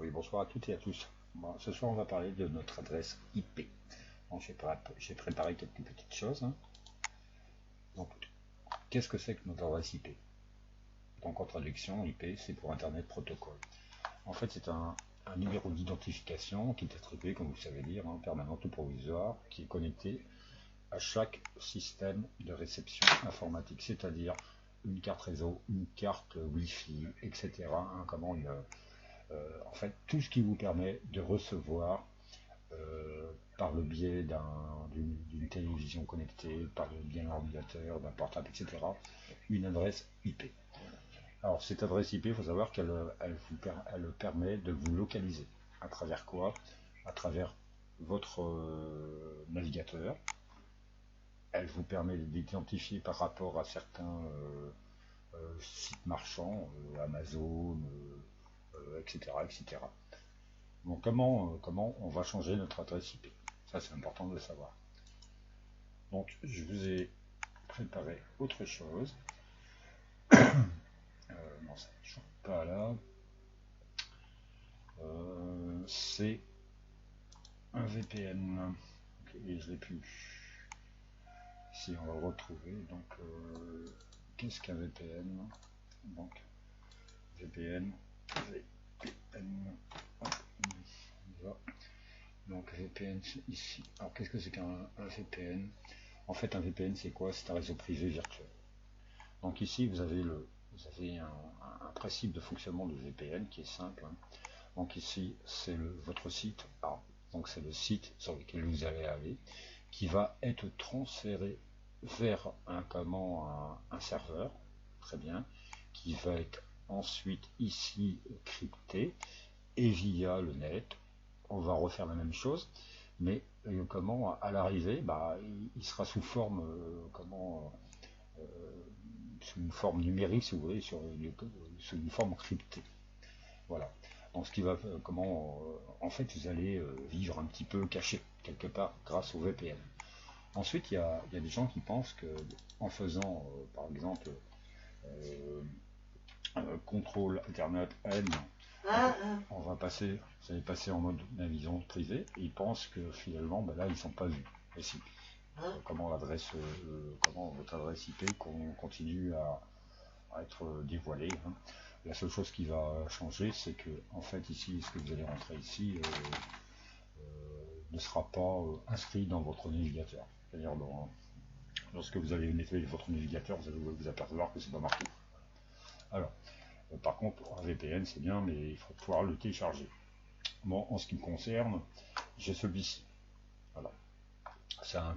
Oui, bonsoir à toutes et à tous. Bon, ce soir, on va parler de notre adresse IP. Bon, j'ai préparé quelques petites choses, hein. Donc, qu'est-ce que c'est que notre adresse IP? Donc, en traduction, IP, c'est pour Internet Protocol. En fait, c'est un numéro d'identification qui est attribué, comme vous savez lire, hein, permanent ou provisoire, qui est connecté à chaque système de réception informatique, c'est-à-dire une carte réseau, une carte Wi-Fi, etc. hein, en fait, tout ce qui vous permet de recevoir par le biais d'une télévision connectée, par le biais d'un ordinateur, d'un portable, etc., une adresse IP. Alors, cette adresse IP, il faut savoir qu'elle permet de vous localiser. À travers quoi? À travers votre navigateur. Elle vous permet d'identifier par rapport à certains sites marchands, Amazon, etc., etc. Donc comment on va changer notre adresse IP? Ça c'est important de le savoir. Donc je vous ai préparé autre chose. Non, ça ne change pas là. C'est un VPN. Et je l'ai plus. Ici on va le retrouver. Donc qu'est-ce qu'un VPN? Donc VPN, VPN. Hop, on y va. Donc VPN ici. Alors qu'est-ce que c'est qu'un VPN? En fait un VPN c'est quoi? C'est un réseau privé virtuel. Donc ici vous avez un principe de fonctionnement de VPN qui est simple, hein. Donc ici c'est votre site A. Donc c'est le site sur lequel vous allez aller qui va être transféré vers un serveur, très bien, qui va être ensuite ici crypté et via le net on va refaire la même chose, mais à l'arrivée, il sera sous forme sous une forme numérique, si vous voulez, sous une forme cryptée. Voilà. Donc ce qui va en fait vous allez vivre un petit peu caché quelque part grâce au VPN. Ensuite il y a des gens qui pensent que en faisant par exemple contrôle alternate N, vous allez passer en mode navision privée, et ils pensent que finalement, là, ils ne sont pas vus. Et si, comment votre adresse IP continue à être dévoilée, hein. La seule chose qui va changer, c'est que, en fait, ici, ce que vous allez rentrer ici ne sera pas inscrit dans votre navigateur. C'est-à-dire, lorsque vous allez nettoyer votre navigateur, vous allez vous apercevoir que c'est pas marqué. Alors, par contre, un VPN, c'est bien, mais il faut pouvoir le télécharger. Bon, en ce qui me concerne, j'ai celui-ci. Voilà. C'est un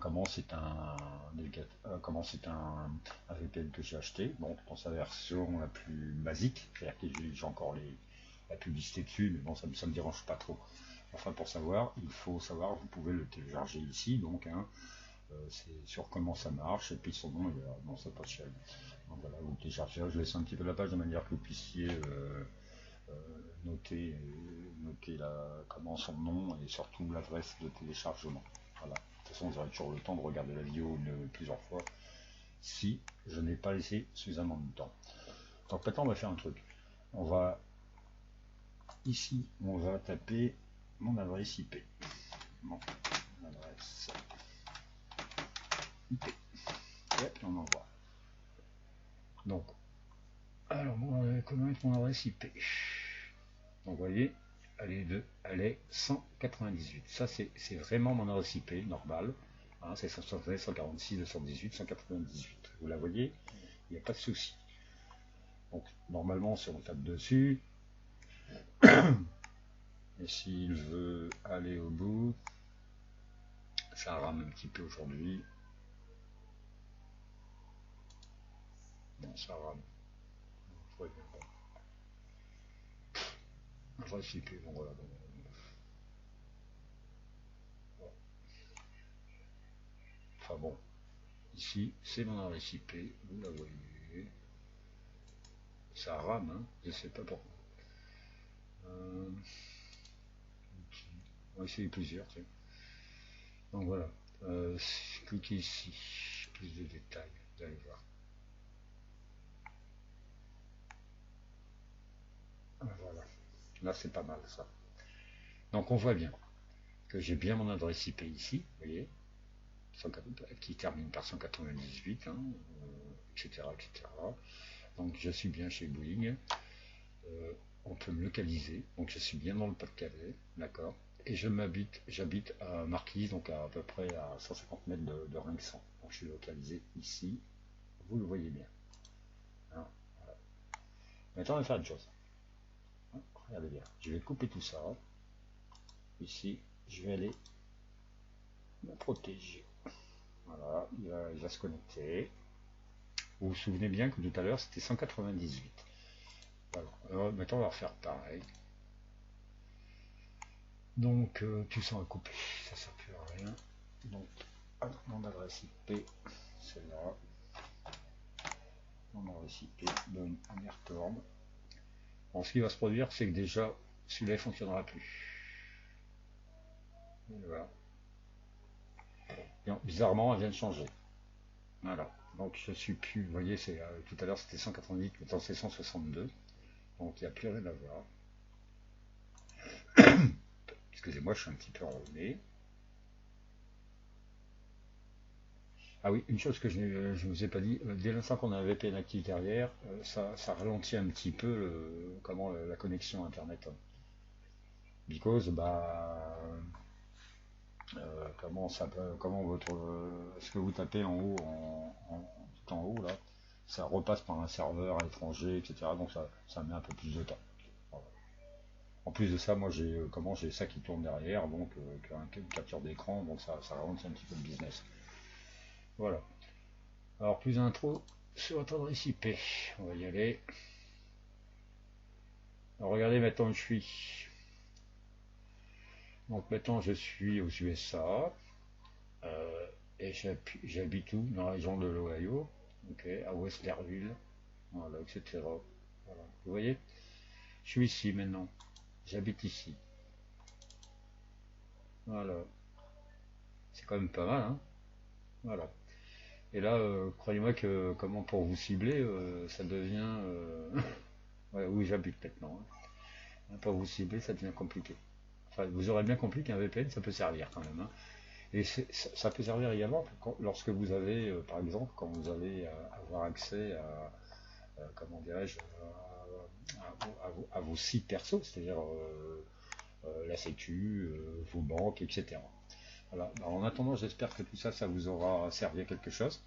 VPN que j'ai acheté. Donc, dans sa version la plus basique, c'est-à-dire que j'ai encore la publicité dessus, mais bon, ça me dérange pas trop. Enfin, pour savoir, il faut savoir, vous pouvez le télécharger ici, donc, hein, c'est sur comment ça marche, et puis son nom il est dans sa page shell. Donc voilà, vous le téléchargez. Je laisse un petit peu la page de manière que vous puissiez euh, noter, comment son nom et surtout l'adresse de téléchargement. Voilà. De toute façon, vous aurez toujours le temps de regarder la vidéo plusieurs fois si je n'ai pas laissé suffisamment de temps. Donc maintenant, on va faire un truc. On va taper mon adresse IP. Mon adresse IP. Et on envoie. Donc, alors, comment est mon adresse IP? Donc, vous voyez, elle est 198. Ça, c'est vraiment mon adresse IP normale. Hein, c'est 176, 146, 218, 198. Vous la voyez, il n'y a pas de souci. Donc, normalement, si on tape dessus, et s'il veut aller au bout, ça rame un petit peu aujourd'hui. Non, ça rame. Adresse IP, bon voilà. Enfin bon, ici, c'est mon adresse IP, vous la voyez. Ça rame, hein, je sais pas pourquoi. On va essayer plusieurs. Tiens. Donc voilà, cliquez ici, plus de détails, vous allez voir. Voilà. Là, c'est pas mal ça. Donc on voit bien que j'ai bien mon adresse IP ici, vous voyez, qui termine par 198, hein, etc., etc. Donc je suis bien chez Bouygues. On peut me localiser. Donc je suis bien dans le Pas-de-Calais, d'accord. Et j'habite à Marquise, donc à peu près à 150 mètres de Rinxan. Donc je suis localisé ici. Vous le voyez bien. Hein, voilà. Maintenant on va faire une chose. Hein, regardez bien. Je vais couper tout ça. Ici, je vais aller me protéger. Voilà, il va se connecter. Vous vous souvenez bien que tout à l'heure c'était 198. Voilà. Alors, maintenant on va refaire pareil. Donc tout ça va couper, ça ne sert plus à rien. Donc mon adresse IP, c'est là. Mon adresse IP, boum, on y retourne. Bon, ce qui va se produire, c'est que déjà celui-là ne fonctionnera plus. Et voilà. Et bizarrement, elle vient de changer. Voilà. Donc je suis plus, vous voyez, c'est tout à l'heure c'était 198, maintenant c'est 162. Donc il n'y a plus rien à voir. Excusez-moi, je suis un petit peu enrhumé. Ah oui, une chose que je ne vous ai pas dit, dès l'instant qu'on a un VPN actif derrière, ça ralentit un petit peu la connexion Internet. Because, bah, comment ce que vous tapez en haut, tout en haut, là, ça repasse par un serveur à l'étranger, etc. Donc ça met un peu plus de temps. Voilà. En plus de ça, moi j'ai ça qui tourne derrière, donc une capture d'écran, donc ça ralentit un petit peu le business. Voilà. Alors plus d'intro sur votre adresse IP. On va y aller. Alors regardez maintenant où je suis. Donc maintenant je suis aux USA. Et j'habite où? Dans la région de l'Ohio. Ok, à Westerville. Voilà, etc. Voilà. Vous voyez? Je suis ici maintenant. J'habite ici. Voilà. C'est quand même pas mal, hein? Voilà. Et là, croyez-moi que comment pour vous cibler, ça devient ouais, où j'habite maintenant. Hein. Pour vous cibler, ça devient compliqué. Enfin, vous aurez bien compris qu'un VPN, ça peut servir quand même. Hein. Et ça peut servir également lorsque vous avez, par exemple, quand vous allez avoir accès comment dirais-je, à vos sites perso, c'est-à-dire la Sécu, vos banques, etc. Voilà. Alors, en attendant, j'espère que tout ça, ça vous aura servi à quelque chose.